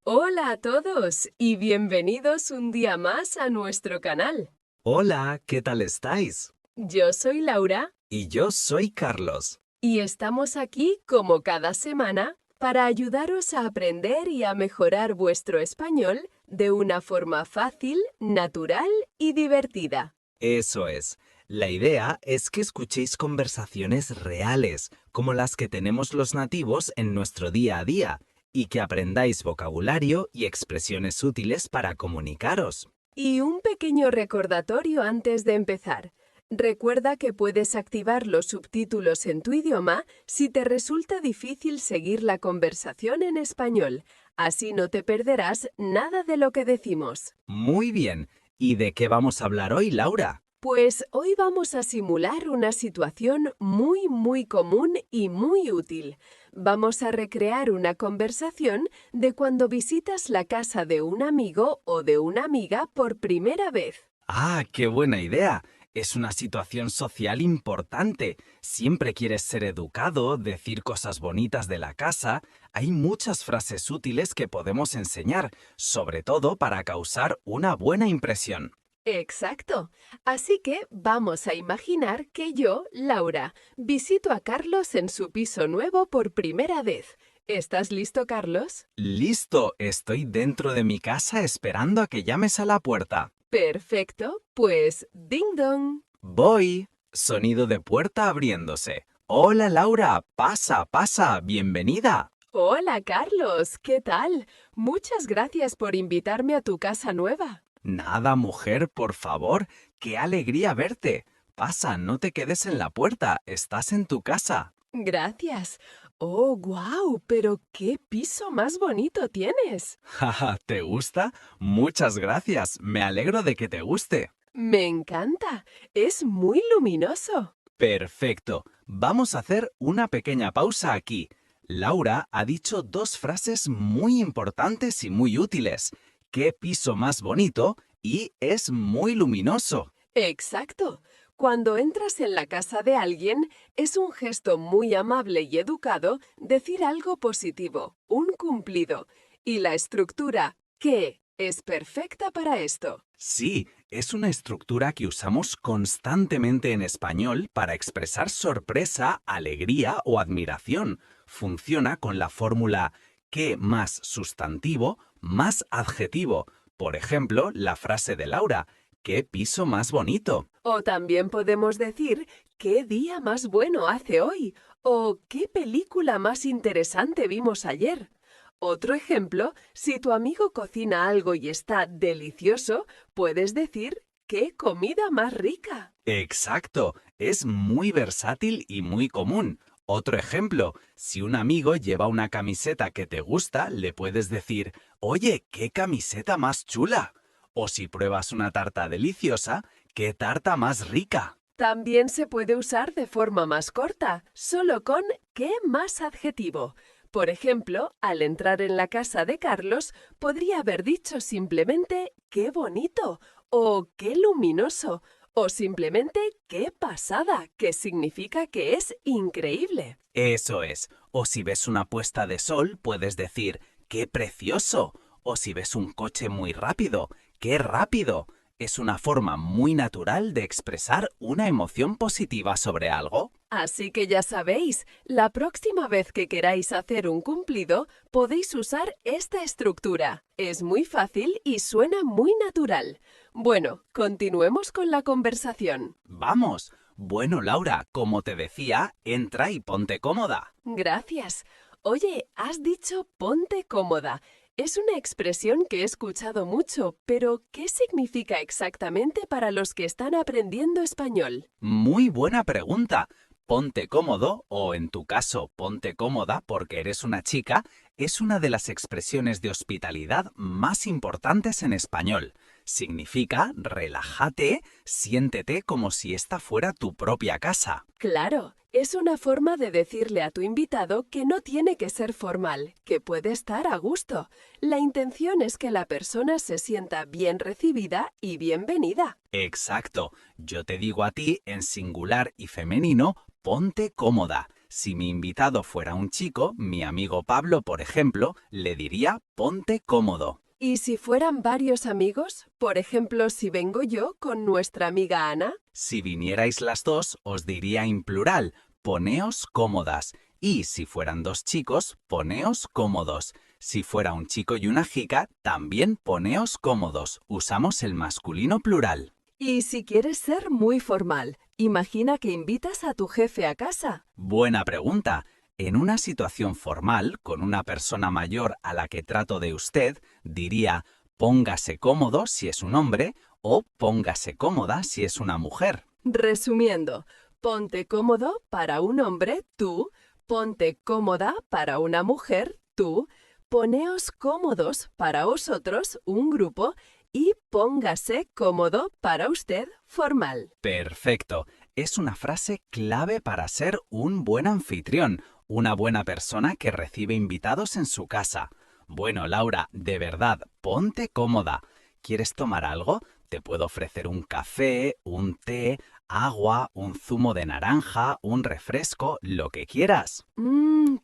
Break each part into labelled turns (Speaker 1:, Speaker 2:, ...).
Speaker 1: Hola a todos y bienvenidos un día más a nuestro canal.
Speaker 2: Hola, ¿qué tal estáis?
Speaker 1: Yo soy Laura
Speaker 2: Y yo soy Carlos.
Speaker 1: y estamos aquí como cada semana para ayudaros a aprender y a mejorar vuestro español de una forma fácil, natural y divertida.
Speaker 2: Eso es. La idea es que escuchéis conversaciones reales, como las que tenemos los nativos en nuestro día a día, y que aprendáis vocabulario y expresiones útiles para comunicaros.
Speaker 1: Y un pequeño recordatorio antes de empezar. Recuerda que puedes activar los subtítulos en tu idioma si te resulta difícil seguir la conversación en español. Así no te perderás nada de lo que decimos.
Speaker 2: Muy bien. ¿Y de qué vamos a hablar hoy, Laura?
Speaker 1: Pues hoy vamos a simular una situación muy común y muy útil. Vamos a recrear una conversación de cuando visitas la casa de un amigo o de una amiga por primera vez.
Speaker 2: ¡Ah, qué buena idea! Es una situación social importante. Siempre quieres ser educado, decir cosas bonitas de la casa. Hay muchas frases útiles que podemos enseñar, sobre todo para causar una buena impresión.
Speaker 1: Exacto. Así que vamos a imaginar que yo, Laura, visito a Carlos en su piso nuevo por primera vez. ¿Estás listo, Carlos?
Speaker 2: Listo, estoy dentro de mi casa esperando a que llames a la puerta.
Speaker 1: Perfecto. Pues ding dong.
Speaker 2: Voy. Sonido de puerta abriéndose. Hola, Laura. Pasa, pasa. Bienvenida.
Speaker 1: Hola, Carlos. ¿Qué tal? Muchas gracias por invitarme a tu casa nueva.
Speaker 2: Nada, mujer, por favor. Qué alegría verte. Pasa, no te quedes en la puerta. Estás en tu casa.
Speaker 1: Gracias. Oh, guau, pero qué piso más bonito tienes.
Speaker 2: Jaja, ¿te gusta? Muchas gracias. Me alegro de que te guste.
Speaker 1: Me encanta. Es muy luminoso.
Speaker 2: Perfecto. Vamos a hacer una pequeña pausa aquí. Laura ha dicho dos frases muy importantes y muy útiles. ¿Qué piso más bonito? Y es muy luminoso.
Speaker 1: Exacto. Cuando entras en la casa de alguien, es un gesto muy amable y educado decir algo positivo, un cumplido. Y la estructura ¿qué? Es perfecta para esto.
Speaker 2: Sí, es una estructura que usamos constantemente en español para expresar sorpresa, alegría o admiración. Funciona con la fórmula que más sustantivo más adjetivo. Por ejemplo, la frase de Laura, ¿qué piso más bonito?
Speaker 1: O también podemos decir ¿qué día más bueno hace hoy? O ¿qué película más interesante vimos ayer? Otro ejemplo, si tu amigo cocina algo y está delicioso, puedes decir ¡qué comida más rica!
Speaker 2: Exacto, es muy versátil y muy común. Otro ejemplo, si un amigo lleva una camiseta que te gusta, le puedes decir, oye, ¿qué camiseta más chula? O si pruebas una tarta deliciosa, ¿qué tarta más rica?
Speaker 1: También se puede usar de forma más corta, solo con ¿qué más adjetivo? Por ejemplo, al entrar en la casa de Carlos, podría haber dicho simplemente ¡qué bonito! O ¡qué luminoso! O simplemente ¡qué pasada! Que significa que es increíble.
Speaker 2: Eso es. O si ves una puesta de sol, puedes decir, ¡qué precioso! O si ves un coche muy rápido, ¡qué rápido! Es una forma muy natural de expresar una emoción positiva sobre algo.
Speaker 1: Así que ya sabéis, la próxima vez que queráis hacer un cumplido, podéis usar esta estructura. Es muy fácil y suena muy natural. Bueno, continuemos con la conversación.
Speaker 2: Vamos. Bueno, Laura, como te decía, entra y ponte cómoda.
Speaker 1: Gracias. Oye, has dicho ponte cómoda. Es una expresión que he escuchado mucho, pero ¿qué significa exactamente para los que están aprendiendo español?
Speaker 2: Muy buena pregunta. Ponte cómodo, o en tu caso, ponte cómoda porque eres una chica, es una de las expresiones de hospitalidad más importantes en español. Significa relájate, siéntete como si esta fuera tu propia casa.
Speaker 1: Claro, es una forma de decirle a tu invitado que no tiene que ser formal, que puede estar a gusto. La intención es que la persona se sienta bien recibida y bienvenida.
Speaker 2: Exacto. Yo te digo a ti en singular y femenino, ponte cómoda. Si mi invitado fuera un chico, mi amigo Pablo, por ejemplo, le diría ponte cómodo.
Speaker 1: ¿Y si fueran varios amigos? Por ejemplo, si vengo yo con nuestra amiga Ana.
Speaker 2: Si vinierais las dos, os diría en plural, poneos cómodas. Y si fueran dos chicos, poneos cómodos. Si fuera un chico y una chica, también poneos cómodos. Usamos el masculino plural.
Speaker 1: Y si quieres ser muy formal, imagina que invitas a tu jefe a casa.
Speaker 2: Buena pregunta. En una situación formal, con una persona mayor a la que trato de usted, diría póngase cómodo si es un hombre o póngase cómoda si es una mujer.
Speaker 1: Resumiendo, ponte cómodo para un hombre, tú, ponte cómoda para una mujer, tú, poneos cómodos para vosotros, un grupo, y póngase cómodo para usted, formal.
Speaker 2: Perfecto. Es una frase clave para ser un buen anfitrión, una buena persona que recibe invitados en su casa. Bueno, Laura, de verdad, ponte cómoda. ¿Quieres tomar algo? Te puedo ofrecer un café, un té, agua, un zumo de naranja, un refresco, lo que quieras.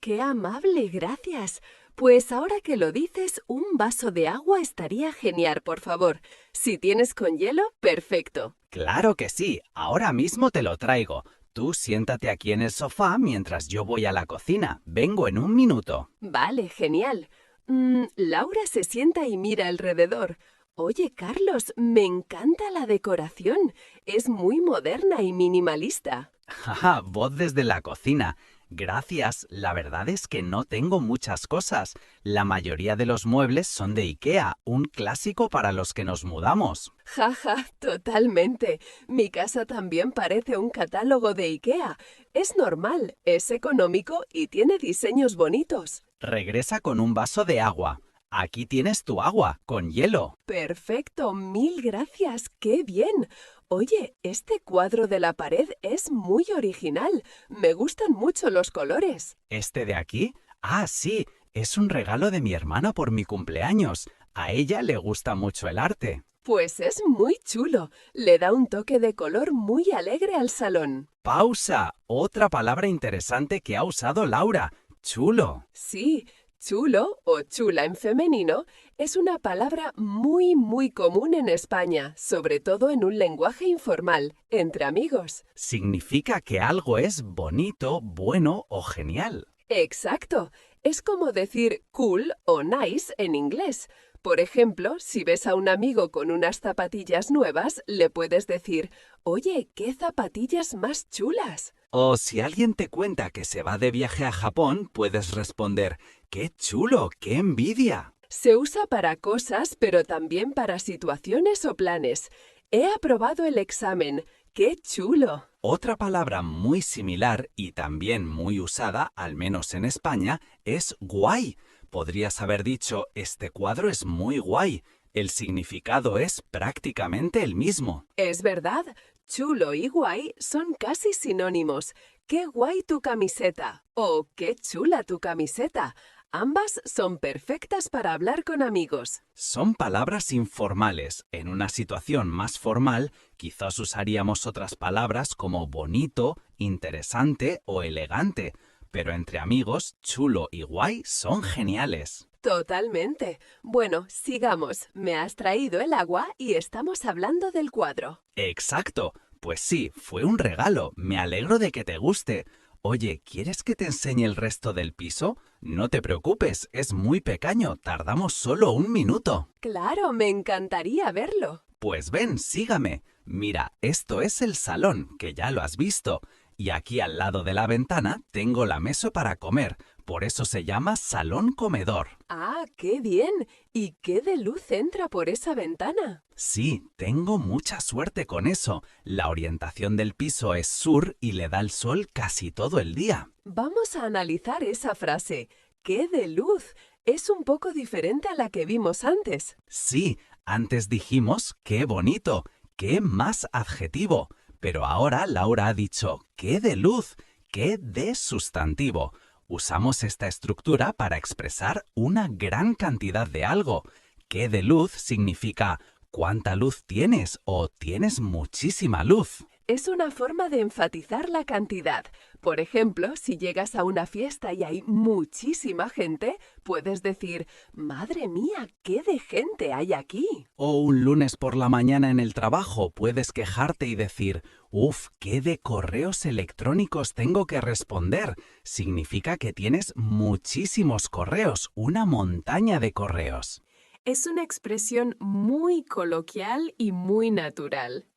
Speaker 1: ¡Qué amable! Gracias. Pues ahora que lo dices, un vaso de agua estaría genial, por favor. Si tienes con hielo, perfecto.
Speaker 2: Claro que sí, ahora mismo te lo traigo. Tú siéntate aquí en el sofá mientras yo voy a la cocina. Vengo en un minuto.
Speaker 1: Vale, genial. Laura se sienta y mira alrededor. Oye, Carlos, me encanta la decoración. Es muy moderna y minimalista.
Speaker 2: Jaja, voz desde la cocina. Gracias, la verdad es que no tengo muchas cosas. La mayoría de los muebles son de IKEA, un clásico para los que nos mudamos.
Speaker 1: Jaja, totalmente. Mi casa también parece un catálogo de IKEA. Es normal, es económico y tiene diseños bonitos.
Speaker 2: Regresa con un vaso de agua. Aquí tienes tu agua, con hielo.
Speaker 1: Perfecto, mil gracias, qué bien. Oye, este cuadro de la pared es muy original. Me gustan mucho los colores.
Speaker 2: ¿Este de aquí? Ah, sí, es un regalo de mi hermana por mi cumpleaños. A ella le gusta mucho el arte.
Speaker 1: Pues es muy chulo. Le da un toque de color muy alegre al salón.
Speaker 2: ¡Pausa! Otra palabra interesante que ha usado Laura. Chulo.
Speaker 1: Sí, chulo o chula en femenino es una palabra muy común en España, sobre todo en un lenguaje informal, entre amigos.
Speaker 2: Significa que algo es bonito, bueno o genial.
Speaker 1: Exacto. Es como decir cool o nice en inglés. Por ejemplo, si ves a un amigo con unas zapatillas nuevas, le puedes decir, oye, ¿qué zapatillas más chulas?
Speaker 2: O si alguien te cuenta que se va de viaje a Japón, puedes responder, ¡qué chulo! ¡Qué envidia!
Speaker 1: Se usa para cosas, pero también para situaciones o planes. He aprobado el examen. ¡Qué chulo!
Speaker 2: Otra palabra muy similar y también muy usada, al menos en España, es guay. Podrías haber dicho, este cuadro es muy guay. El significado es prácticamente el mismo.
Speaker 1: Es verdad, chulo y guay son casi sinónimos. ¡Qué guay tu camiseta! O ¡qué chula tu camiseta! Ambas son perfectas para hablar con amigos.
Speaker 2: Son palabras informales. En una situación más formal, quizás usaríamos otras palabras como bonito, interesante o elegante. Pero entre amigos, chulo y guay son geniales.
Speaker 1: Totalmente. Bueno, sigamos. Me has traído el agua y estamos hablando del cuadro.
Speaker 2: Exacto. Pues sí, fue un regalo. Me alegro de que te guste. Oye, ¿quieres que te enseñe el resto del piso? No te preocupes, es muy pequeño. Tardamos solo un minuto.
Speaker 1: Claro, me encantaría verlo.
Speaker 2: Pues ven, sígame. Mira, esto es el salón, que ya lo has visto. Y aquí al lado de la ventana tengo la mesa para comer. Por eso se llama salón comedor.
Speaker 1: ¡Ah, qué bien! ¿Y qué de luz entra por esa ventana?
Speaker 2: Sí, tengo mucha suerte con eso. La orientación del piso es sur y le da el sol casi todo el día.
Speaker 1: Vamos a analizar esa frase. ¡Qué de luz! Es un poco diferente a la que vimos antes.
Speaker 2: Sí, antes dijimos qué bonito, qué más adjetivo. Pero ahora Laura ha dicho qué de luz, qué de sustantivo. Usamos esta estructura para expresar una gran cantidad de algo. Qué de luz significa cuánta luz tienes o tienes muchísima luz.
Speaker 1: Es una forma de enfatizar la cantidad. Por ejemplo, si llegas a una fiesta y hay muchísima gente, puedes decir, ¡Madre mía, qué de gente hay aquí!
Speaker 2: O un lunes por la mañana en el trabajo puedes quejarte y decir, ¡Uf, qué de correos electrónicos tengo que responder! Significa que tienes muchísimos correos, una montaña de correos.
Speaker 1: Es una expresión muy coloquial y muy natural.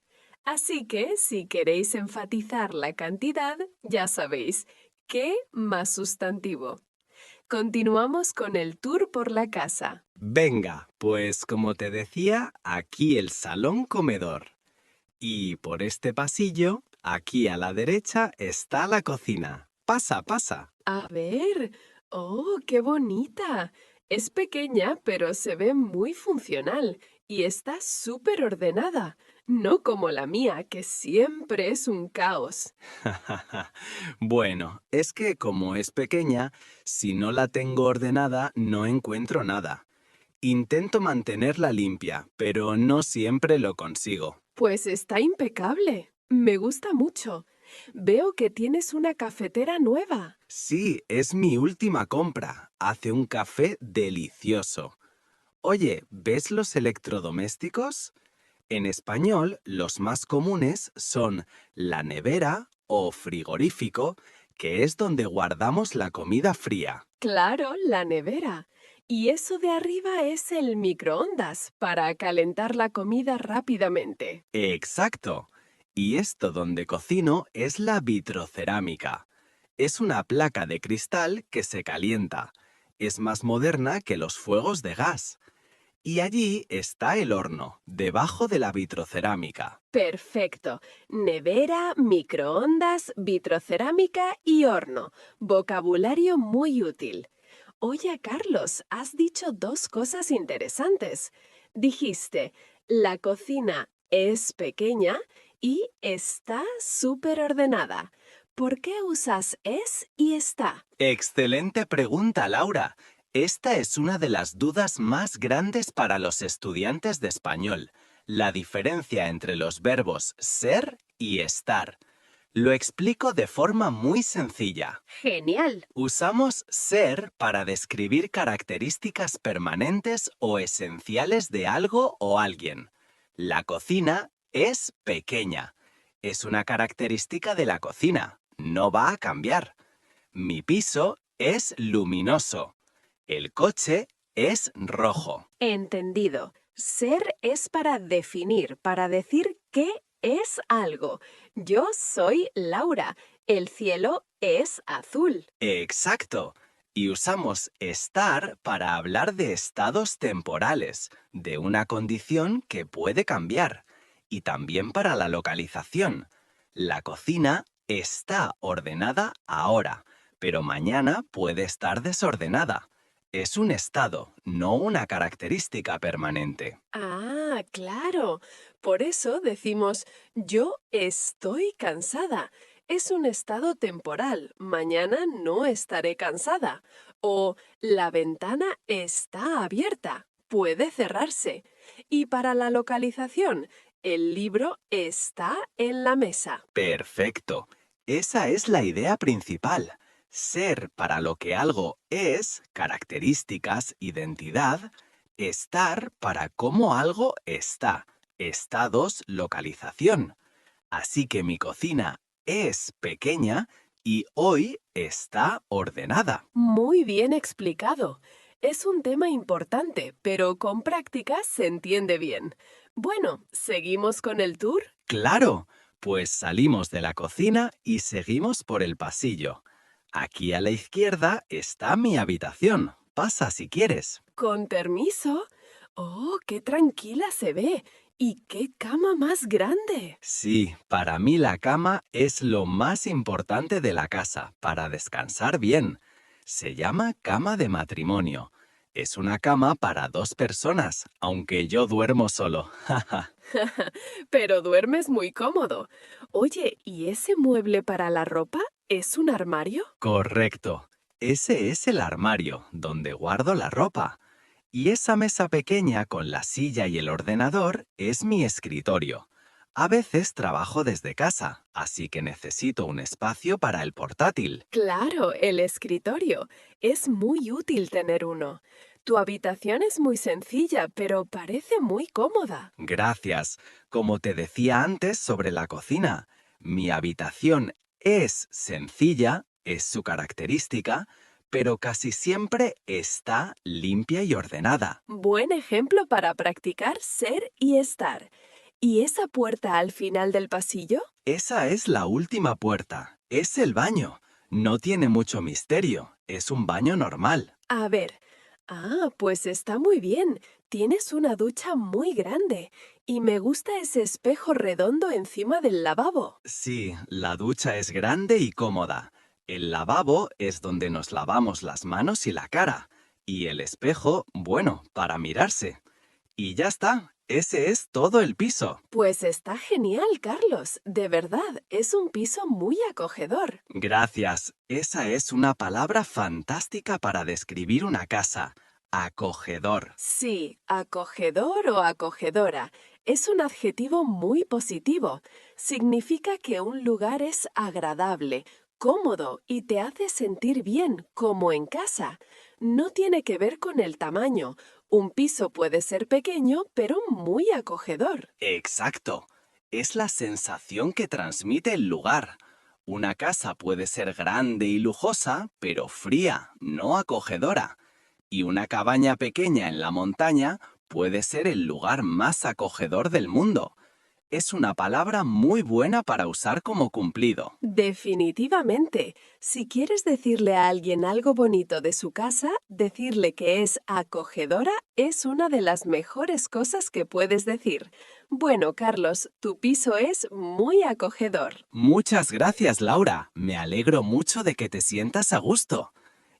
Speaker 1: Así que, si queréis enfatizar la cantidad, ya sabéis, ¿qué más sustantivo? Continuamos con el tour por la casa.
Speaker 2: Venga, pues como te decía, aquí el salón comedor. Y por este pasillo, aquí a la derecha, está la cocina. Pasa, pasa.
Speaker 1: A ver, ¡oh, qué bonita! Es pequeña, pero se ve muy funcional y está súper ordenada, no como la mía, que siempre es un caos.
Speaker 2: Bueno, es que como es pequeña, si no la tengo ordenada, no encuentro nada. Intento mantenerla limpia, pero no siempre lo consigo.
Speaker 1: Pues está impecable. Me gusta mucho. Veo que tienes una cafetera nueva.
Speaker 2: Sí, es mi última compra. Hace un café delicioso. Oye, ¿ves los electrodomésticos? En español, los más comunes son la nevera o frigorífico, que es donde guardamos la comida fría.
Speaker 1: Claro, la nevera. Y eso de arriba es el microondas para calentar la comida rápidamente.
Speaker 2: Exacto. Y esto donde cocino es la vitrocerámica. Es una placa de cristal que se calienta. Es más moderna que los fuegos de gas. Y allí está el horno, debajo de la vitrocerámica.
Speaker 1: Perfecto. Nevera, microondas, vitrocerámica y horno. Vocabulario muy útil. Oye, Carlos, has dicho dos cosas interesantes. Dijiste, la cocina es pequeña y está súper ordenada. ¿Por qué usas es y está?
Speaker 2: Excelente pregunta, Laura. Esta es una de las dudas más grandes para los estudiantes de español, la diferencia entre los verbos ser y estar. Lo explico de forma muy sencilla.
Speaker 1: Genial.
Speaker 2: Usamos ser para describir características permanentes o esenciales de algo o alguien. La cocina es pequeña. Es una característica de la cocina. No va a cambiar. Mi piso es luminoso. El coche es rojo.
Speaker 1: Entendido. Ser es para definir, para decir qué es algo. Yo soy Laura. El cielo es azul.
Speaker 2: Exacto. Y usamos estar para hablar de estados temporales, de una condición que puede cambiar, y también para la localización. La cocina está ordenada ahora, pero mañana puede estar desordenada. Es un estado, no una característica permanente.
Speaker 1: Ah, claro. Por eso decimos yo estoy cansada. Es un estado temporal. Mañana no estaré cansada. O la ventana está abierta. Puede cerrarse. Y para la localización, el libro está en la mesa.
Speaker 2: Perfecto. Esa es la idea principal. Ser para lo que algo es, características, identidad. Estar para cómo algo está, estados, localización. Así que mi cocina es pequeña y hoy está ordenada.
Speaker 1: Muy bien explicado. Es un tema importante, pero con práctica se entiende bien. Bueno, ¿seguimos con el tour?
Speaker 2: Claro, pues salimos de la cocina y seguimos por el pasillo. Aquí a la izquierda está mi habitación. Pasa si quieres.
Speaker 1: Con permiso. Oh, qué tranquila se ve. ¿Y qué cama más grande?
Speaker 2: Sí, para mí la cama es lo más importante de la casa, para descansar bien. Se llama cama de matrimonio. Es una cama para dos personas, aunque yo duermo solo.
Speaker 1: Pero duermes muy cómodo. Oye, ¿y ese mueble para la ropa es un armario?
Speaker 2: Correcto. Ese es el armario, donde guardo la ropa. Y esa mesa pequeña con la silla y el ordenador es mi escritorio. A veces trabajo desde casa, así que necesito un espacio para el portátil.
Speaker 1: Claro, el escritorio. Es muy útil tener uno. Tu habitación es muy sencilla, pero parece muy cómoda.
Speaker 2: Gracias. Como te decía antes sobre la cocina, mi habitación es sencilla, es su característica, pero casi siempre está limpia y ordenada.
Speaker 1: Buen ejemplo para practicar ser y estar. ¿Y esa puerta al final del pasillo?
Speaker 2: Esa es la última puerta. Es el baño. No tiene mucho misterio. Es un baño normal.
Speaker 1: A ver. Pues está muy bien. Tienes una ducha muy grande. Y me gusta ese espejo redondo encima del lavabo.
Speaker 2: Sí, la ducha es grande y cómoda. El lavabo es donde nos lavamos las manos y la cara. Y el espejo, bueno, para mirarse. Y ya está. Ese es todo el piso.
Speaker 1: Pues está genial, Carlos. De verdad, es un piso muy acogedor.
Speaker 2: Gracias. Esa es una palabra fantástica para describir una casa. Acogedor.
Speaker 1: Sí, acogedor o acogedora. Es un adjetivo muy positivo. Significa que un lugar es agradable, cómodo y te hace sentir bien, como en casa. No tiene que ver con el tamaño. Un piso puede ser pequeño, pero muy acogedor.
Speaker 2: Exacto. Es la sensación que transmite el lugar. Una casa puede ser grande y lujosa, pero fría, no acogedora. Y una cabaña pequeña en la montaña puede ser el lugar más acogedor del mundo. Es una palabra muy buena para usar como cumplido.
Speaker 1: Definitivamente. Si quieres decirle a alguien algo bonito de su casa, decirle que es acogedora es una de las mejores cosas que puedes decir. Bueno, Carlos, tu piso es muy acogedor.
Speaker 2: Muchas gracias, Laura. Me alegro mucho de que te sientas a gusto.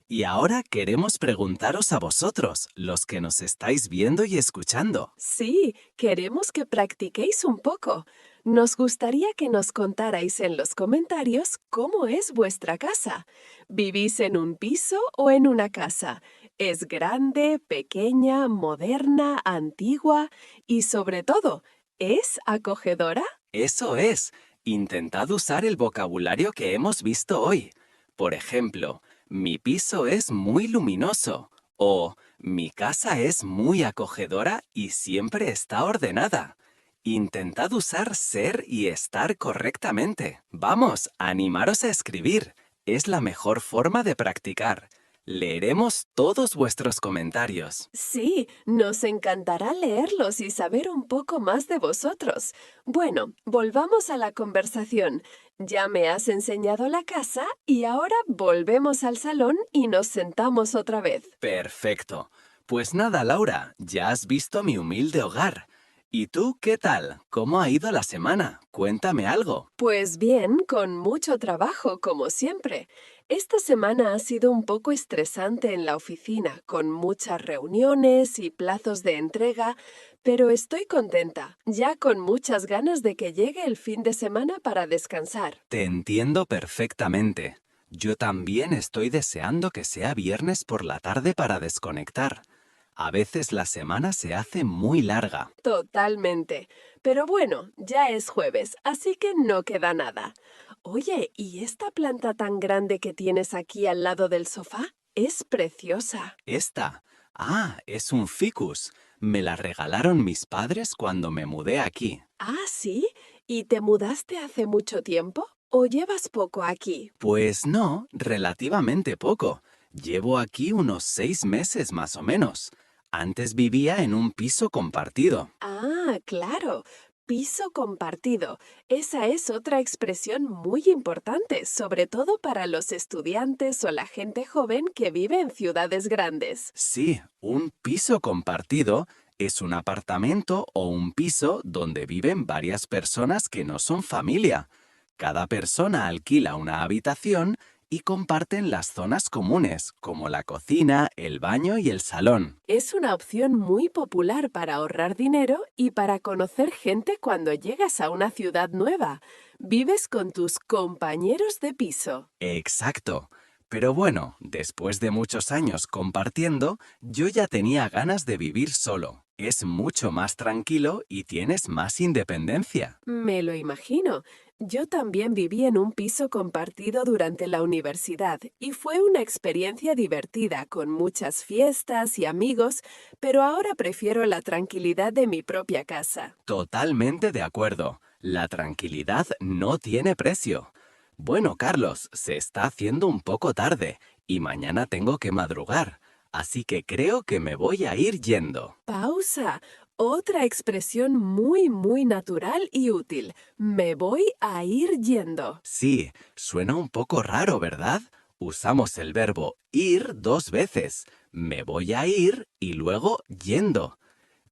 Speaker 2: Y ahora queremos preguntaros a vosotros, los que nos estáis viendo y escuchando.
Speaker 1: Sí, queremos que practiquéis un poco. Nos gustaría que nos contarais en los comentarios cómo es vuestra casa. ¿Vivís en un piso o en una casa? ¿Es grande, pequeña, moderna, antigua? Y sobre todo, ¿es acogedora?
Speaker 2: Eso es, intentad usar el vocabulario que hemos visto hoy. Por ejemplo, mi piso es muy luminoso o mi casa es muy acogedora y siempre está ordenada. Intentad usar ser y estar correctamente. Vamos, animaros a escribir. Es la mejor forma de practicar. Leeremos todos vuestros comentarios.
Speaker 1: Sí, nos encantará leerlos y saber un poco más de vosotros. Bueno, volvamos a la conversación. Ya me has enseñado la casa y ahora volvemos al salón y nos sentamos otra vez.
Speaker 2: Perfecto. Pues nada, Laura, ya has visto mi humilde hogar. ¿Y tú qué tal? ¿Cómo ha ido la semana? Cuéntame algo.
Speaker 1: Pues bien, con mucho trabajo, como siempre. Esta semana ha sido un poco estresante en la oficina, con muchas reuniones y plazos de entrega, pero estoy contenta, ya con muchas ganas de que llegue el fin de semana para descansar.
Speaker 2: Te entiendo perfectamente. Yo también estoy deseando que sea viernes por la tarde para desconectar. A veces la semana se hace muy larga.
Speaker 1: Totalmente. Pero bueno, ya es jueves, así que no queda nada. Oye, ¿y esta planta tan grande que tienes aquí al lado del sofá? Es preciosa.
Speaker 2: Esta. Es un ficus. Me la regalaron mis padres cuando me mudé aquí.
Speaker 1: ¿Sí? ¿Y te mudaste hace mucho tiempo? ¿O llevas poco aquí?
Speaker 2: Pues no, relativamente poco. Llevo aquí unos 6 meses más o menos. Antes vivía en un piso compartido.
Speaker 1: Claro. Piso compartido. Esa es otra expresión muy importante, sobre todo para los estudiantes o la gente joven que vive en ciudades grandes.
Speaker 2: Sí, un piso compartido es un apartamento o un piso donde viven varias personas que no son familia. Cada persona alquila una habitación y comparten las zonas comunes, como la cocina, el baño y el salón.
Speaker 1: Es una opción muy popular para ahorrar dinero y para conocer gente cuando llegas a una ciudad nueva. Vives con tus compañeros de piso.
Speaker 2: Exacto. Pero bueno, después de muchos años compartiendo, yo ya tenía ganas de vivir solo. Es mucho más tranquilo y tienes más independencia.
Speaker 1: Me lo imagino. Yo también viví en un piso compartido durante la universidad y fue una experiencia divertida con muchas fiestas y amigos, pero ahora prefiero la tranquilidad de mi propia casa.
Speaker 2: Totalmente de acuerdo. La tranquilidad no tiene precio. Bueno, Carlos, se está haciendo un poco tarde y mañana tengo que madrugar, así que creo que me voy a ir yendo.
Speaker 1: Pausa. Otra expresión muy natural y útil. Me voy a ir yendo.
Speaker 2: Sí, suena un poco raro, ¿verdad? Usamos el verbo ir 2 veces. Me voy a ir y luego yendo.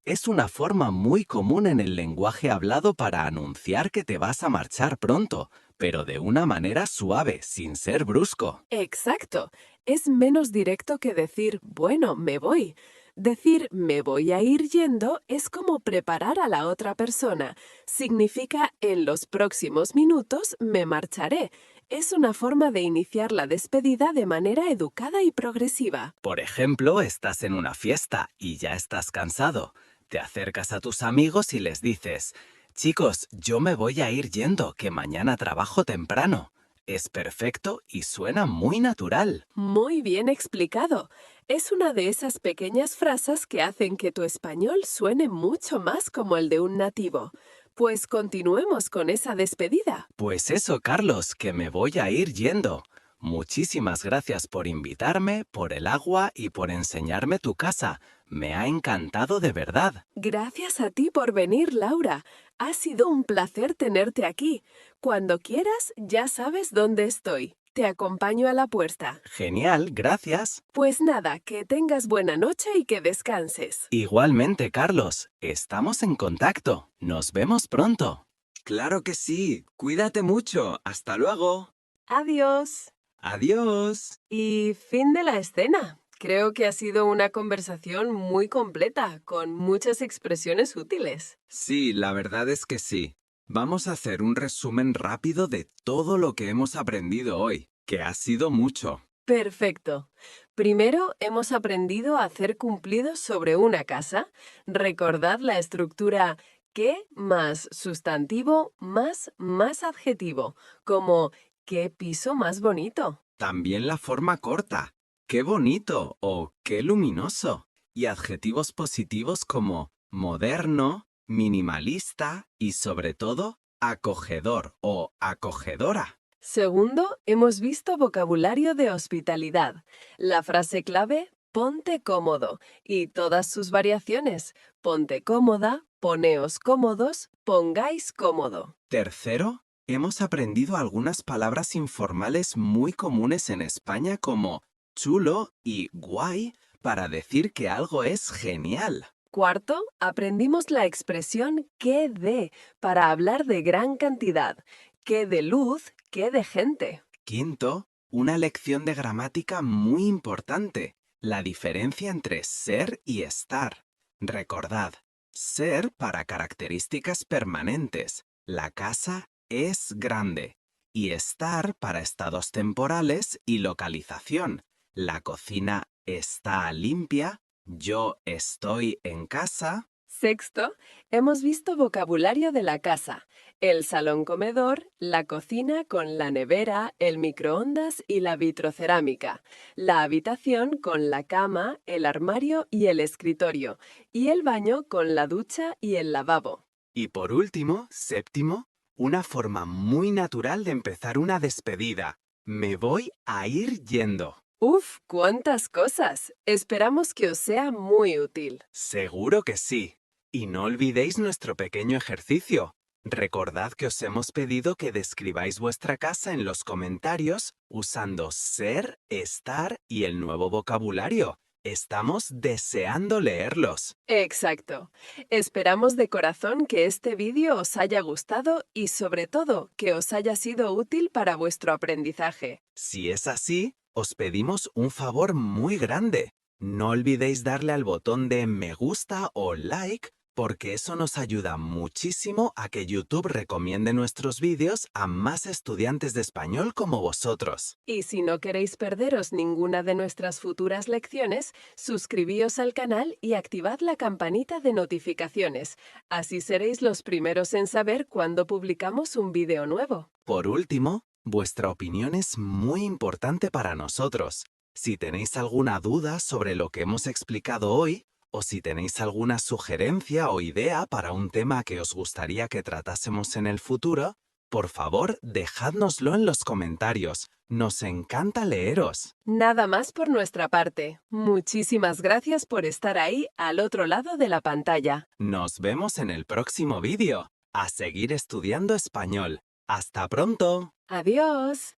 Speaker 2: Es una forma muy común en el lenguaje hablado para anunciar que te vas a marchar pronto, pero de una manera suave, sin ser brusco.
Speaker 1: Exacto. Es menos directo que decir, bueno, me voy. Decir me voy a ir yendo es como preparar a la otra persona. Significa en los próximos minutos me marcharé. Es una forma de iniciar la despedida de manera educada y progresiva.
Speaker 2: Por ejemplo, estás en una fiesta y ya estás cansado. Te acercas a tus amigos y les dices, chicos, yo me voy a ir yendo, que mañana trabajo temprano. Es perfecto y suena muy natural.
Speaker 1: Muy bien explicado. Es una de esas pequeñas frases que hacen que tu español suene mucho más como el de un nativo. Pues continuemos con esa despedida.
Speaker 2: Pues eso, Carlos, que me voy a ir yendo. Muchísimas gracias por invitarme, por el agua y por enseñarme tu casa. Me ha encantado de verdad.
Speaker 1: Gracias a ti por venir, Laura. Ha sido un placer tenerte aquí. Cuando quieras, ya sabes dónde estoy. Te acompaño a la puerta.
Speaker 2: Genial, gracias.
Speaker 1: Pues nada, que tengas buena noche y que descanses.
Speaker 2: Igualmente, Carlos, estamos en contacto. Nos vemos pronto. Claro que sí. Cuídate mucho. Hasta luego.
Speaker 1: Adiós.
Speaker 2: Adiós.
Speaker 1: Y fin de la escena. Creo que ha sido una conversación muy completa, con muchas expresiones útiles.
Speaker 2: Sí, la verdad es que sí. Vamos a hacer un resumen rápido de todo lo que hemos aprendido hoy, que ha sido mucho.
Speaker 1: Perfecto. Primero, hemos aprendido a hacer cumplidos sobre una casa. Recordad la estructura que más sustantivo más adjetivo, como qué piso más bonito.
Speaker 2: También la forma corta. ¡Qué bonito! O ¡qué luminoso! Y adjetivos positivos como moderno, minimalista y sobre todo acogedor o acogedora.
Speaker 1: Segundo, hemos visto vocabulario de hospitalidad. La frase clave, ponte cómodo, y todas sus variaciones. Ponte cómoda, poneos cómodos, pongáis cómodo.
Speaker 2: Tercero, hemos aprendido algunas palabras informales muy comunes en España como chulo y guay para decir que algo es genial.
Speaker 1: Cuarto, aprendimos la expresión qué de para hablar de gran cantidad. Qué de luz, qué de gente.
Speaker 2: Quinto, una lección de gramática muy importante, la diferencia entre ser y estar. Recordad, ser para características permanentes, la casa es grande, y estar para estados temporales y localización, la cocina está limpia, yo estoy en casa.
Speaker 1: Sexto, hemos visto vocabulario de la casa. El salón comedor, la cocina con la nevera, el microondas y la vitrocerámica. La habitación con la cama, el armario y el escritorio. Y el baño con la ducha y el lavabo.
Speaker 2: Y por último, séptimo, una forma muy natural de empezar una despedida. Me voy a ir yendo.
Speaker 1: ¡Uf! ¡Cuántas cosas! Esperamos que os sea muy útil.
Speaker 2: Seguro que sí. Y no olvidéis nuestro pequeño ejercicio. Recordad que os hemos pedido que describáis vuestra casa en los comentarios usando ser, estar y el nuevo vocabulario. Estamos deseando leerlos.
Speaker 1: Exacto. Esperamos de corazón que este vídeo os haya gustado y sobre todo que os haya sido útil para vuestro aprendizaje.
Speaker 2: Si es así, os pedimos un favor muy grande. No olvidéis darle al botón de me gusta o like porque eso nos ayuda muchísimo a que YouTube recomiende nuestros vídeos a más estudiantes de español como vosotros.
Speaker 1: Y si no queréis perderos ninguna de nuestras futuras lecciones, suscribíos al canal y activad la campanita de notificaciones. Así seréis los primeros en saber cuándo publicamos un vídeo nuevo.
Speaker 2: Por último, vuestra opinión es muy importante para nosotros. Si tenéis alguna duda sobre lo que hemos explicado hoy, o si tenéis alguna sugerencia o idea para un tema que os gustaría que tratásemos en el futuro, por favor, dejádnoslo en los comentarios. Nos encanta leeros.
Speaker 1: Nada más por nuestra parte. Muchísimas gracias por estar ahí al otro lado de la pantalla.
Speaker 2: Nos vemos en el próximo vídeo. A seguir estudiando español. ¡Hasta pronto!
Speaker 1: Adiós.